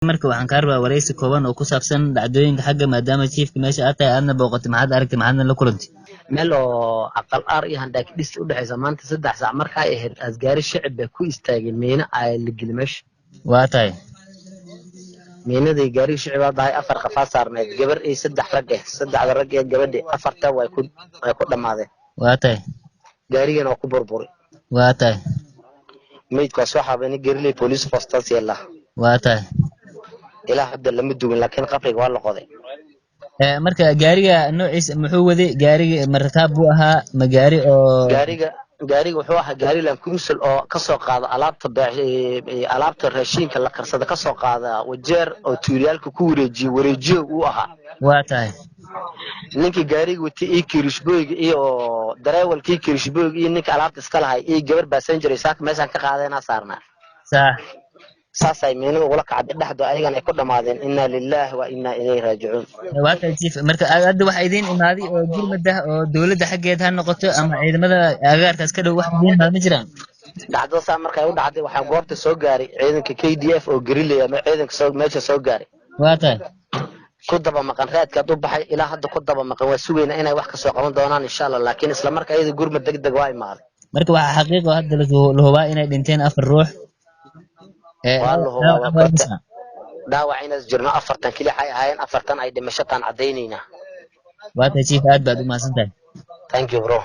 marka waxaan ka rabaa wareysi kooban oo ku saabsan dhacdooyinka xagga maadaama chiefka meesha aad tahay aadna booqatay maxaad aragtay maxaadna la kulantay meel oo aqal aar iyo handaak dhis u dhaxaysa maanta 3 saac marka ay ahayd asgaari shacib bay ku istaageen meena ay la geli meesha waa tahay meenadii gaari shacib ah dahay 4 qafaas saarneed gabar ay 3 rag ah 3 rag iyo gabadhi afarta way ku dhamaadeen waa tahay gaarigana waa ku burburay waa tahay meydkaas waxa bani garilay police postas yalla waa tahay ilaa hadda lama duwin laakiin qabriga waa la qoday marka gaariga noociisa muxuu waday gaariga markaab buu ahaa ma gaari oo gaariga wuxuu ahaa gaari lan kumusal oo ka soo qaada alaabta raashinka la karsada ka soo qaada wajeer oo tuuriyalka ku wareejiyo uu ahaa waa tahay ninkii gaariga watay ee kirishboyg iyo dareewalkii kirishboyg iyo ninka alaabta iska lahay ee gabar passenger saak meeshan ka qaadayna saarnaa saasay meenu wala kacad dhaxdo ayagana ay ku dhamaadeen inna lillahi wa inna ilayhi raaji'un waa tahay chief marka aad wax idin imaaday oo gurmada oo dawladda xageed ha noqoto ama ciidamada agaarkaas ka dhow wax idin ma jiraan dhacdo saa markay u dhacday waxa goobta soo gaaray ciidanka KDF oo garilay ama ciidanka soo meesha soo gaaray waa tahay ku daba maqan raadka u baxay ilaa hadda ku daba maqan waa sugayna inay wax ka soo qaban doonaan insha Allah laakiin isla markaa iyada gurmad degdeg waa imaaday marka waxa xaqiiqo hadda la hubaa inay dhinteen 4 ruux daawac inaas jirno 40 kili ay ahaayeen 40 ay dhimasho taan cadeynayna waa tahay chief aad baad u mahadsantahay thank you bro